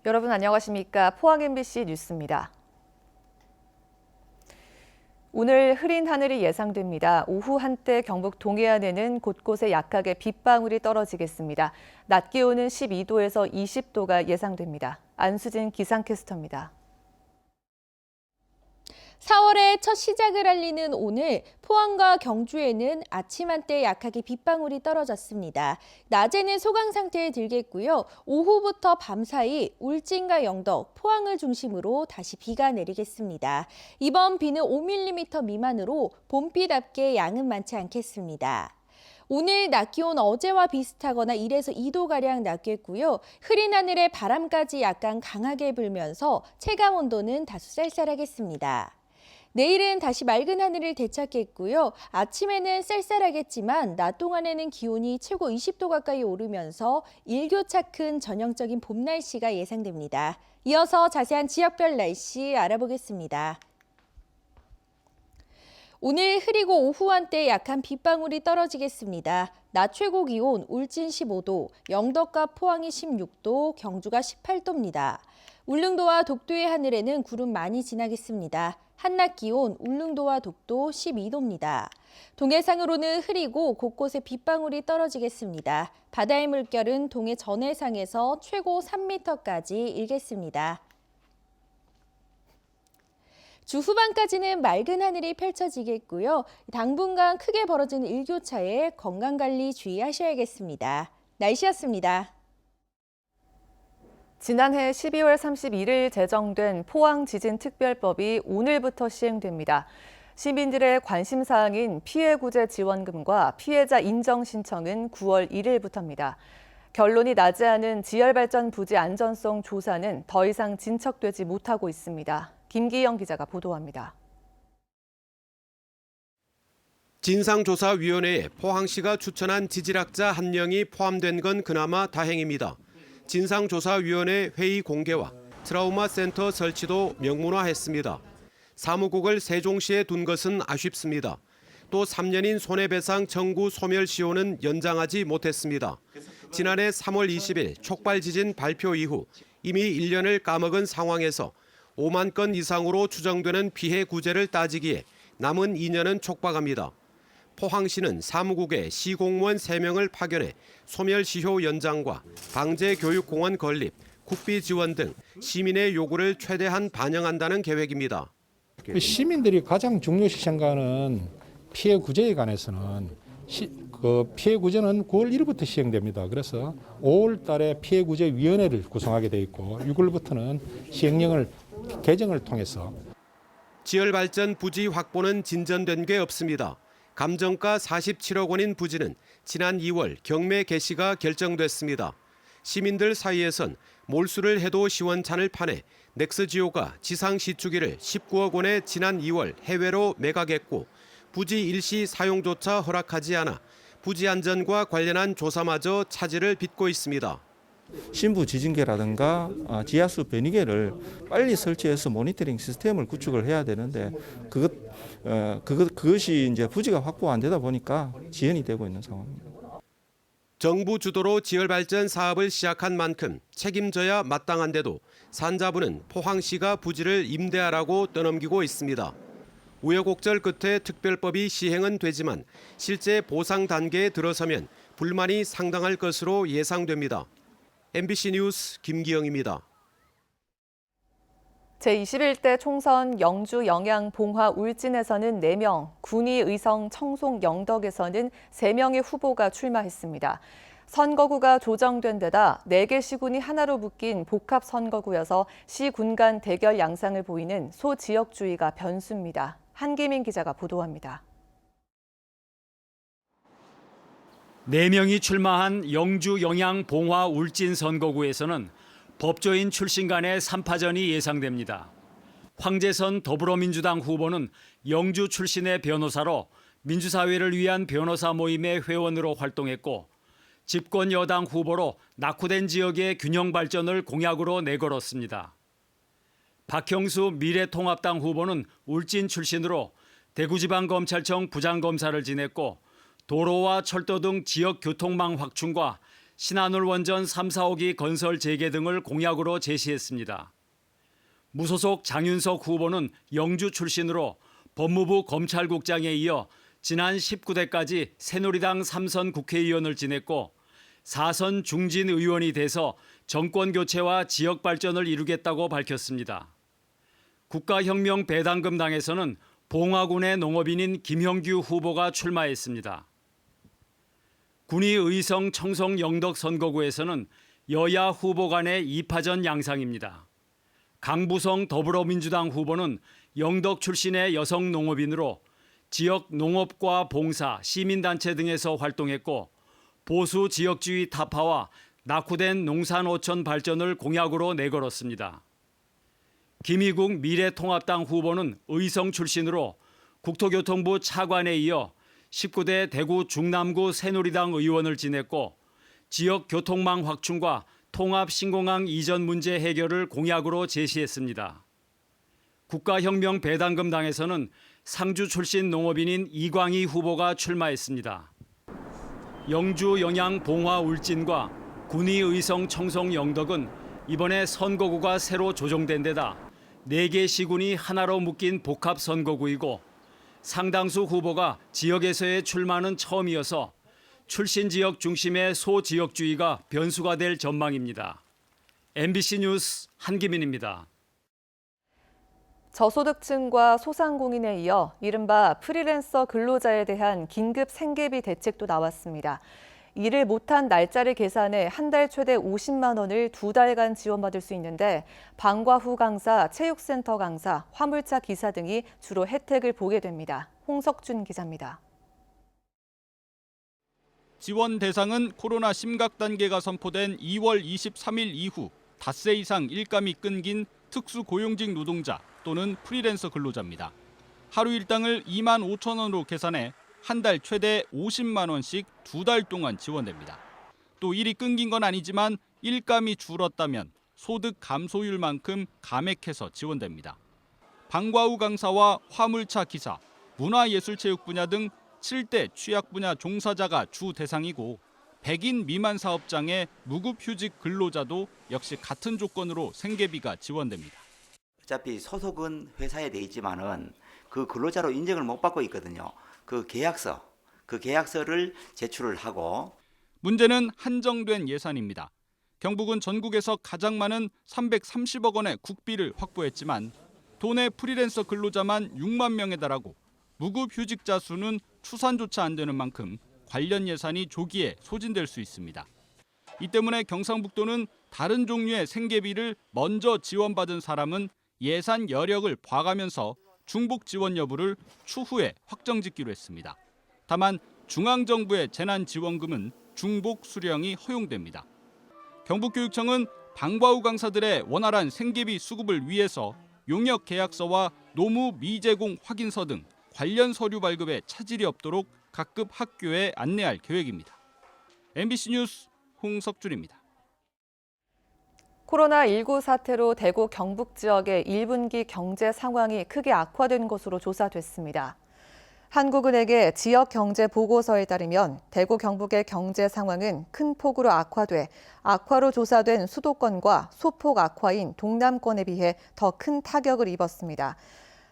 여러분 안녕하십니까? 포항 MBC 뉴스입니다. 오늘 흐린 하늘이 예상됩니다. 오후 한때 경북 동해안에는 곳곳에 약하게 빗방울이 떨어지겠습니다. 낮 기온은 12도에서 20도가 예상됩니다. 안수진 기상캐스터입니다. 4월의 첫 시작을 알리는 오늘 포항과 경주에는 아침 한때 약하게 빗방울이 떨어졌습니다. 낮에는 소강 상태에 들겠고요. 오후부터 밤 사이 울진과 영덕, 포항을 중심으로 다시 비가 내리겠습니다. 이번 비는 5mm 미만으로 봄비답게 양은 많지 않겠습니다. 오늘 낮 기온 어제와 비슷하거나 1에서 2도가량 낮겠고요. 흐린 하늘에 바람까지 약간 강하게 불면서 체감 온도는 다소 쌀쌀하겠습니다. 내일은 다시 맑은 하늘을 되찾겠고요. 아침에는 쌀쌀하겠지만 낮 동안에는 기온이 최고 20도 가까이 오르면서 일교차 큰 전형적인 봄 날씨가 예상됩니다. 이어서 자세한 지역별 날씨 알아보겠습니다. 오늘 흐리고 오후 한때 약한 빗방울이 떨어지겠습니다. 낮 최고 기온 울진 15도, 영덕과 포항이 16도, 경주가 18도입니다. 울릉도와 독도의 하늘에는 구름 많이 지나겠습니다. 한낮 기온 울릉도와 독도 12도입니다. 동해상으로는 흐리고 곳곳에 빗방울이 떨어지겠습니다. 바다의 물결은 동해 전해상에서 최고 3m까지 일겠습니다. 주 후반까지는 맑은 하늘이 펼쳐지겠고요. 당분간 크게 벌어지는 일교차에 건강관리 주의하셔야겠습니다. 날씨였습니다. 지난해 12월 31일 제정된 포항지진특별법이 오늘부터 시행됩니다. 시민들의 관심사항인 피해구제 지원금과 피해자 인정 신청은 9월 1일부터입니다. 결론이 나지 않은 지열발전 부지 안전성 조사는 더 이상 진척되지 못하고 있습니다. 김기영 기자가 보도합니다. 진상조사위원회에 포항시가 추천한 지질학자 한 명이 포함된 건 그나마 다행입니다. 진상조사위원회 회의 공개와 트라우마 센터 설치도 명문화했습니다. 사무국을 세종시에 둔 것은 아쉽습니다. 또 3년인 손해배상 청구 소멸시효는 연장하지 못했습니다. 지난해 3월 20일 촉발 지진 발표 이후 이미 1년을 까먹은 상황에서 5만 건 이상으로 추정되는 피해 구제를 따지기에 남은 2년은 촉박합니다. 포항시는 사무국에 시공무원 3명을 파견해 소멸시효 연장과 방재교육공원 건립, 국비 지원 등 시민의 요구를 최대한 반영한다는 계획입니다. 시민들이 가장 중요시 생각하는 피해 구제에 관해서는 피해 구제는 9월 1일부터 시행됩니다. 그래서 5월 달에 피해 구제 위원회를 구성하게 돼 있고 6월부터는 시행령을 개정을 통해서 지열발전 부지 확보는 진전된 게 없습니다. 감정가 47억 원인 부지는 지난 2월 경매 개시가 결정됐습니다. 시민들 사이에선 몰수를 해도 시원찮을 판에 넥스지오가 지상 시추기를 19억 원에 지난 2월 해외로 매각했고 부지 일시 사용조차 허락하지 않아 부지 안전과 관련한 조사마저 차질을 빚고 있습니다. 신부 지진계라든가 지하수 변이계를 빨리 설치해서 모니터링 시스템을 구축을 해야 되는데 그것이 이제 부지가 확보 안 되다 보니까 지연이 되고 있는 상황입니다. 정부 주도로 지열발전 사업을 시작한 만큼 책임져야 마땅한데도 산자부는 포항시가 부지를 임대하라고 떠넘기고 있습니다. 우여곡절 끝에 특별법이 시행은 되지만 실제 보상 단계에 들어서면 불만이 상당할 것으로 예상됩니다. MBC 뉴스 김기영입니다. 제21대 총선 영주, 영양, 봉화, 울진에서는 4명, 군위, 의성, 청송, 영덕에서는 3명의 후보가 출마했습니다. 선거구가 조정된 데다 4개 시군이 하나로 묶인 복합 선거구여서 시군 간 대결 양상을 보이는 소지역주의가 변수입니다. 한기민 기자가 보도합니다. 4명이 출마한 영주, 영양, 봉화, 울진 선거구에서는 법조인 출신 간의 3파전이 예상됩니다. 황재선 더불어민주당 후보는 영주 출신의 변호사로 민주사회를 위한 변호사 모임의 회원으로 활동했고 집권 여당 후보로 낙후된 지역의 균형 발전을 공약으로 내걸었습니다. 박형수 미래통합당 후보는 울진 출신으로 대구지방검찰청 부장검사를 지냈고 도로와 철도 등 지역 교통망 확충과 신한울 원전 3, 4호기 건설 재개 등을 공약으로 제시했습니다. 무소속 장윤석 후보는 영주 출신으로 법무부 검찰국장에 이어 지난 19대까지 새누리당 3선 국회의원을 지냈고 4선 중진 의원이 돼서 정권 교체와 지역 발전을 이루겠다고 밝혔습니다. 국가혁명배당금당에서는 봉화군의 농업인인 김형규 후보가 출마했습니다. 군위 의성 청송 영덕 선거구에서는 여야 후보 간의 2파전 양상입니다. 강부성 더불어민주당 후보는 영덕 출신의 여성 농업인으로 지역 농업과 봉사, 시민단체 등에서 활동했고 보수 지역주의 타파와 낙후된 농산어촌 발전을 공약으로 내걸었습니다. 김희국 미래통합당 후보는 의성 출신으로 국토교통부 차관에 이어 19대 대구 중남구 새누리당 의원을 지냈고 지역 교통망 확충과 통합신공항 이전 문제 해결을 공약으로 제시했습니다. 국가혁명배당금당에서는 상주 출신 농업인인 이광희 후보가 출마했습니다. 영주 영양 봉화 울진과 군위 의성 청송 영덕은 이번에 선거구가 새로 조정된 데다 4개 시군이 하나로 묶인 복합 선거구이고 상당수 후보가 지역에서의 출마는 처음이어서 출신 지역 중심의 소지역주의가 변수가 될 전망입니다. MBC 뉴스 한기민입니다. 저소득층과 소상공인에 이어 이른바 프리랜서 근로자에 대한 긴급 생계비 대책도 나왔습니다. 일을 못한 날짜를 계산해 한 달 최대 50만 원을 2달간 지원받을 수 있는데 방과 후 강사, 체육센터 강사, 화물차 기사 등이 주로 혜택을 보게 됩니다. 홍석준 기자입니다. 지원 대상은 코로나 심각 단계가 선포된 2월 23일 이후 닷새 이상 일감이 끊긴 특수고용직 노동자 또는 프리랜서 근로자입니다. 하루 일당을 2만 5천 원으로 계산해 한 달 최대 50만 원씩 2달 동안 지원됩니다. 또 일이 끊긴 건 아니지만 일감이 줄었다면 소득 감소율만큼 감액해서 지원됩니다. 방과 후 강사와 화물차 기사, 문화예술체육 분야 등 7대 취약 분야 종사자가 주 대상이고 100인 미만 사업장의 무급휴직 근로자도 역시 같은 조건으로 생계비가 지원됩니다. 어차피 소속은 회사에 돼 있지만은 그 근로자로 인정을 못 받고 있거든요. 그 계약서를 제출을 하고. 문제는 한정된 예산입니다. 경북은 전국에서 가장 많은 330억 원의 국비를 확보했지만 도내 프리랜서 근로자만 6만 명에 달하고 무급휴직자 수는 추산조차 안 되는 만큼 관련 예산이 조기에 소진될 수 있습니다. 이 때문에 경상북도는 다른 종류의 생계비를 먼저 지원받은 사람은 예산 여력을 봐가면서 중복 지원 여부를 추후에 확정짓기로 했습니다. 다만 중앙정부의 재난지원금은 중복 수령이 허용됩니다. 경북교육청은 방과 후 강사들의 원활한 생계비 수급을 위해서 용역 계약서와 노무 미제공 확인서 등 관련 서류 발급에 차질이 없도록 각급 학교에 안내할 계획입니다. MBC 뉴스 홍석준입니다. 코로나19 사태로 대구 경북 지역의 1분기 경제 상황이 크게 악화된 것으로 조사됐습니다. 한국은행의 지역 경제 보고서에 따르면 대구 경북의 경제 상황은 큰 폭으로 악화돼 악화로 조사된 수도권과 소폭 악화인 동남권에 비해 더 큰 타격을 입었습니다.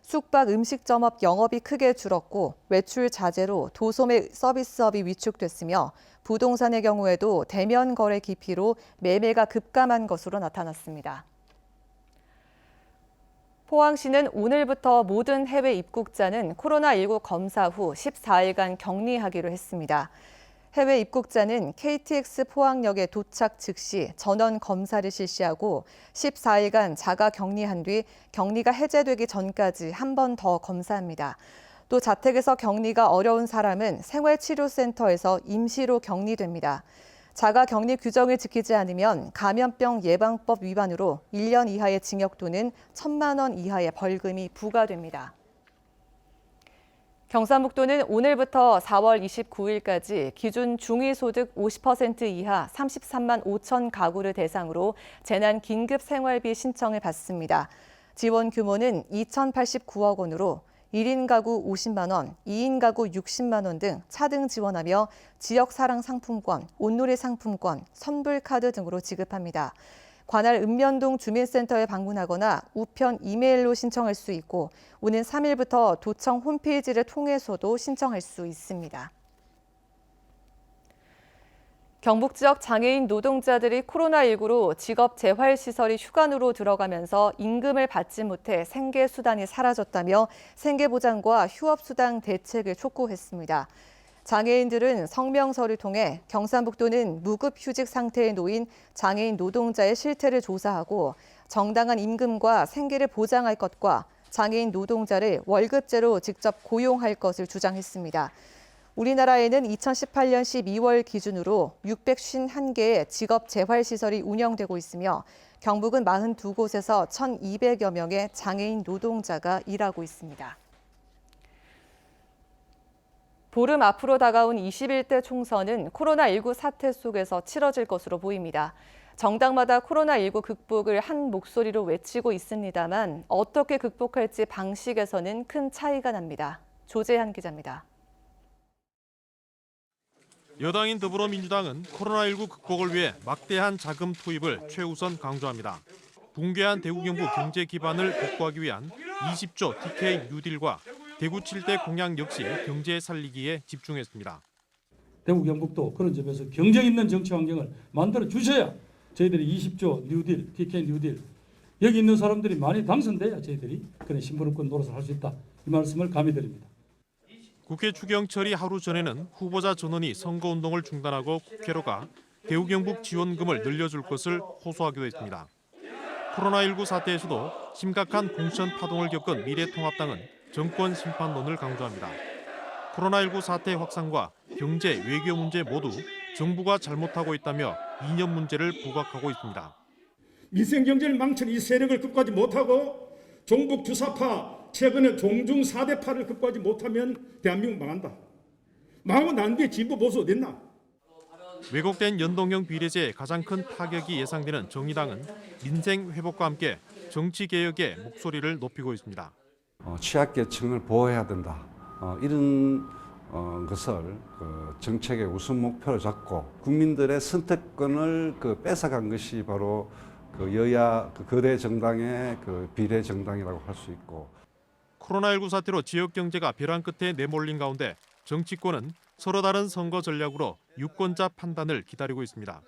숙박 음식점업 영업이 크게 줄었고 외출 자제로 도소매 서비스업이 위축됐으며 부동산의 경우에도 대면 거래 기피로 매매가 급감한 것으로 나타났습니다. 포항시는 오늘부터 모든 해외 입국자는 코로나19 검사 후 14일간 격리하기로 했습니다. 해외 입국자는 KTX 포항역에 도착 즉시 전원 검사를 실시하고 14일간 자가 격리한 뒤 격리가 해제되기 전까지 한 번 더 검사합니다. 또 자택에서 격리가 어려운 사람은 생활치료센터에서 임시로 격리됩니다. 자가 격리 규정을 지키지 않으면 감염병 예방법 위반으로 1년 이하의 징역 또는 1,000만 원 이하의 벌금이 부과됩니다. 경상북도는 오늘부터 4월 29일까지 기준 중위소득 50% 이하 33만 5천 가구를 대상으로 재난 긴급 생활비 신청을 받습니다. 지원 규모는 2,089억 원으로 1인 가구 50만 원, 2인 가구 60만 원 등 차등 지원하며 지역 사랑 상품권, 온누리 상품권, 선불카드 등으로 지급합니다. 관할 읍면동 주민센터에 방문하거나 우편 이메일로 신청할 수 있고 오는 3일부터 도청 홈페이지를 통해서도 신청할 수 있습니다. 경북 지역 장애인 노동자들이 코로나19로 직업 재활시설이 휴관으로 들어가면서 임금을 받지 못해 생계수단이 사라졌다며 생계보장과 휴업수당 대책을 촉구했습니다. 장애인들은 성명서를 통해 경상북도는 무급휴직 상태에 놓인 장애인 노동자의 실태를 조사하고 정당한 임금과 생계를 보장할 것과 장애인 노동자를 월급제로 직접 고용할 것을 주장했습니다. 우리나라에는 2018년 12월 기준으로 651개의 직업재활시설이 운영되고 있으며 경북은 42곳에서 1,200여 명의 장애인 노동자가 일하고 있습니다. 보름 앞으로 다가온 21대 총선은 코로나19 사태 속에서 치러질 것으로 보입니다. 정당마다 코로나19 극복을 한 목소리로 외치고 있습니다만 어떻게 극복할지 방식에서는 큰 차이가 납니다. 조재한 기자입니다. 여당인 더불어민주당은 코로나19 극복을 위해 막대한 자금 투입을 최우선 강조합니다. 붕괴한 대구 경북 경제 기반을 복구하기 위한 20조 TK 뉴딜과 대구 7대 공약 역시 경제 살리기에 집중했습니다. 대구 경북도 그런 점에서 경쟁 있는 정치 환경을 만들어 주셔야 저희들이 20조 뉴딜, TK 뉴딜 여기 있는 사람들이 많이 당선돼야 저희들이 그런 심부름꾼 노릇을 할 수 있다. 이 말씀을 감히 드립니다. 국회 추경 처리 하루 전에는 후보자 전원이 선거운동을 중단하고 국회로 가 대구 경북 지원금을 늘려줄 것을 호소하기도 했습니다. 코로나19 사태에서도 심각한 공천 파동을 겪은 미래통합당은 정권 심판론을 강조합니다. 코로나19 사태 확산과 경제, 외교 문제 모두 정부가 잘못하고 있다며 이념 문제를 부각하고 있습니다. 민생 경제를 망친 이 세력을 극복하지 못하고 종북 주사파, 최근에 종중 4대파를 극복하지 못하면 대한민국 망한다. 망하고 난 뒤에 진보 보수 어딨나? 왜곡된 연동형 비례제에 가장 큰 타격이 예상되는 정의당은 민생 회복과 함께 정치 개혁의 목소리를 높이고 있습니다. 취약계층을 보호해야 된다. 이런 것을 정책의 우선 목표로 잡고 국민들의 선택권을 뺏어간 것이 바로 여야 거대 정당의 비례 정당이라고 할 수 있고. 코로나19 사태로 지역 경제가 벼랑 끝에 내몰린 가운데 정치권은 서로 다른 선거 전략으로 유권자 판단을 기다리고 있습니다.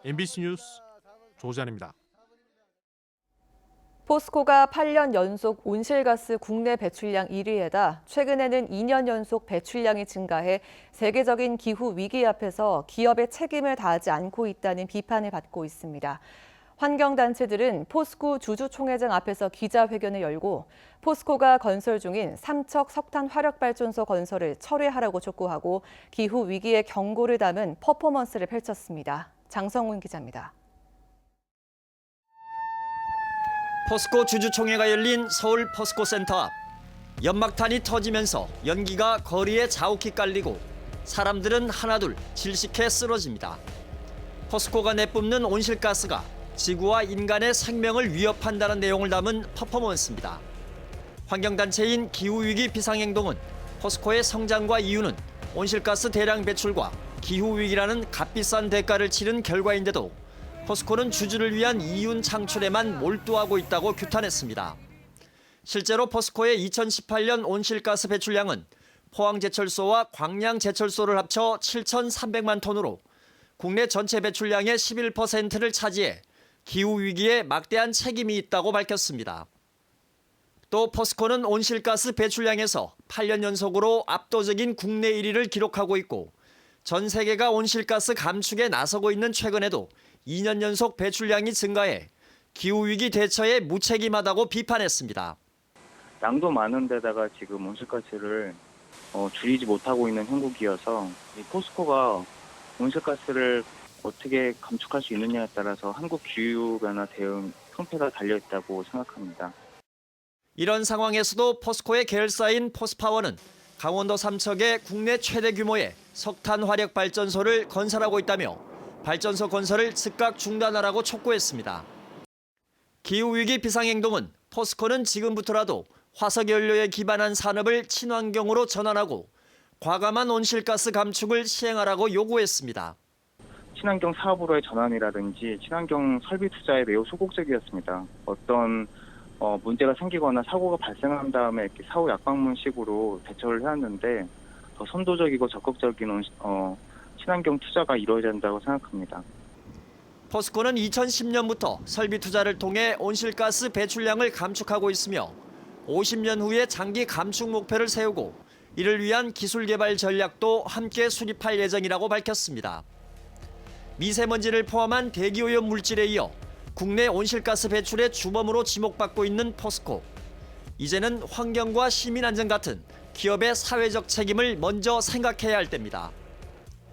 MBC 뉴스 조재한입니다. 포스코가 8년 연속 온실가스 국내 배출량 1위에다 최근에는 2년 연속 배출량이 증가해 세계적인 기후 위기 앞에서 기업의 책임을 다하지 않고 있다는 비판을 받고 있습니다. 환경단체들은 포스코 주주총회장 앞에서 기자회견을 열고 포스코가 건설 중인 삼척 석탄 화력발전소 건설을 철회하라고 촉구하고 기후 위기의 경고를 담은 퍼포먼스를 펼쳤습니다. 장성훈 기자입니다. 포스코 주주총회가 열린 서울 포스코 센터 앞. 연막탄이 터지면서 연기가 거리에 자욱히 깔리고 사람들은 하나둘 질식해 쓰러집니다. 포스코가 내뿜는 온실가스가 지구와 인간의 생명을 위협한다는 내용을 담은 퍼포먼스입니다. 환경단체인 기후위기 비상행동은 포스코의 성장과 이유는 온실가스 대량 배출과 기후위기라는 값비싼 대가를 치른 결과인데도 포스코는 주주를 위한 이윤 창출에만 몰두하고 있다고 규탄했습니다. 실제로 포스코의 2018년 온실가스 배출량은 포항제철소와 광양제철소를 합쳐 7,300만 톤으로 국내 전체 배출량의 11%를 차지해 기후위기에 막대한 책임이 있다고 밝혔습니다. 또 포스코는 온실가스 배출량에서 8년 연속으로 압도적인 국내 1위를 기록하고 있고 전 세계가 온실가스 감축에 나서고 있는 최근에도 2년 연속 배출량이 증가해 기후위기 대처에 무책임하다고 비판했습니다. 양도 많은 데다가 지금 온실가스를 줄이지 못하고 있는 형국이어서 이 포스코가 온실가스를 어떻게 감축할 수 있느냐에 따라서 한국 기후변화 대응 성패가 달려있다고 생각합니다. 이런 상황에서도 포스코의 계열사인 포스파워는 강원도 삼척에 국내 최대 규모의 석탄 화력 발전소를 건설하고 있다며 발전소 건설을 즉각 중단하라고 촉구했습니다. 기후위기 비상행동은 포스코는 지금부터라도 화석연료에 기반한 산업을 친환경으로 전환하고 과감한 온실가스 감축을 시행하라고 요구했습니다. 친환경 사업으로의 전환이라든지 친환경 설비 투자에 매우 소극적이었습니다. 어떤 문제가 생기거나 사고가 발생한 다음에 이렇게 사후 약방문식으로 대처를 해왔는데 더 선도적이고 적극적인 친환경 투자가 이루어져야 한다고 생각합니다. 포스코는 2010년부터 설비 투자를 통해 온실가스 배출량을 감축하고 있으며 50년 후에 장기 감축 목표를 세우고 이를 위한 기술 개발 전략도 함께 수립할 예정이라고 밝혔습니다. 미세먼지를 포함한 대기오염 물질에 이어 국내 온실가스 배출의 주범으로 지목받고 있는 포스코. 이제는 환경과 시민 안전 같은 기업의 사회적 책임을 먼저 생각해야 할 때입니다.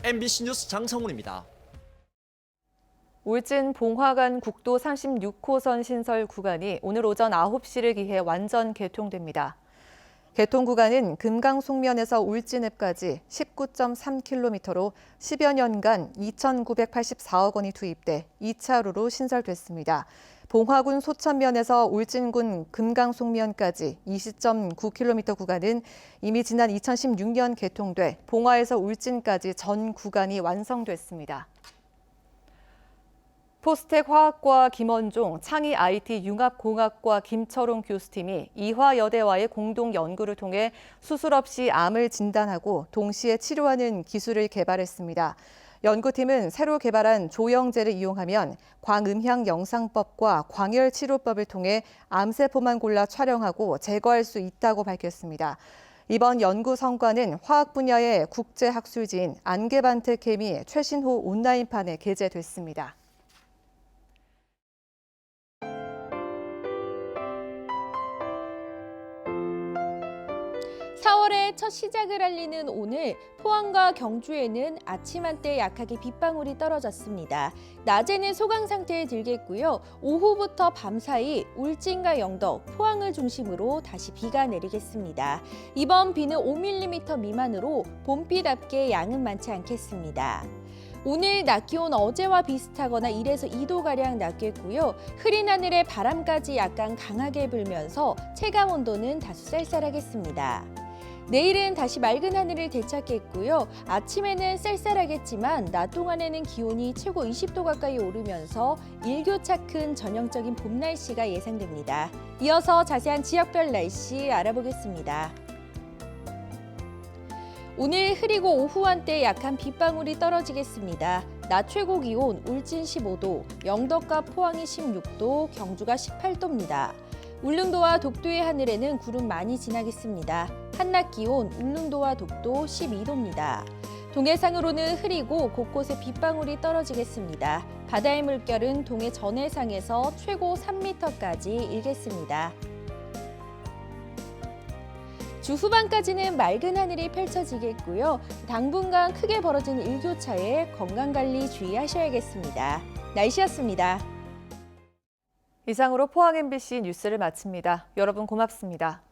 MBC 뉴스 장성훈입니다. 울진 봉화간 국도 36호선 신설 구간이 오늘 오전 9시를 기해 완전 개통됩니다. 개통 구간은 금강송면에서 울진읍까지 19.3km로 10여 년간 2,984억 원이 투입돼 2차로로 신설됐습니다. 봉화군 소천면에서 울진군 금강송면까지 20.9km 구간은 이미 지난 2016년 개통돼 봉화에서 울진까지 전 구간이 완성됐습니다. 포스텍 화학과 김원종, 창의 IT 융합공학과 김철웅 교수팀이 이화여대와의 공동 연구를 통해 수술 없이 암을 진단하고 동시에 치료하는 기술을 개발했습니다. 연구팀은 새로 개발한 조영제를 이용하면 광음향 영상법과 광열 치료법을 통해 암세포만 골라 촬영하고 제거할 수 있다고 밝혔습니다. 이번 연구 성과는 화학 분야의 국제학술지인 안게반트 케미 최신호 온라인판에 게재됐습니다. 4월의 첫 시작을 알리는 오늘 포항과 경주에는 아침 한때 약하게 빗방울이 떨어졌습니다. 낮에는 소강 상태에 들겠고요. 오후부터 밤 사이 울진과 영덕, 포항을 중심으로 다시 비가 내리겠습니다. 이번 비는 5mm 미만으로 봄비답게 양은 많지 않겠습니다. 오늘 낮 기온 어제와 비슷하거나 1에서 2도가량 낮겠고요. 흐린 하늘에 바람까지 약간 강하게 불면서 체감 온도는 다소 쌀쌀하겠습니다. 내일은 다시 맑은 하늘을 되찾겠고요. 아침에는 쌀쌀하겠지만 낮 동안에는 기온이 최고 20도 가까이 오르면서 일교차 큰 전형적인 봄 날씨가 예상됩니다. 이어서 자세한 지역별 날씨 알아보겠습니다. 오늘 흐리고 오후 한때 약한 빗방울이 떨어지겠습니다. 낮 최고 기온 울진 15도, 영덕과 포항이 16도, 경주가 18도입니다. 울릉도와 독도의 하늘에는 구름 많이 지나겠습니다. 한낮 기온 울릉도와 독도 12도입니다. 동해상으로는 흐리고 곳곳에 빗방울이 떨어지겠습니다. 바다의 물결은 동해 전해상에서 최고 3m까지 일겠습니다. 주 후반까지는 맑은 하늘이 펼쳐지겠고요. 당분간 크게 벌어지는 일교차에 건강관리 주의하셔야겠습니다. 날씨였습니다. 이상으로 포항 MBC 뉴스를 마칩니다. 여러분 고맙습니다.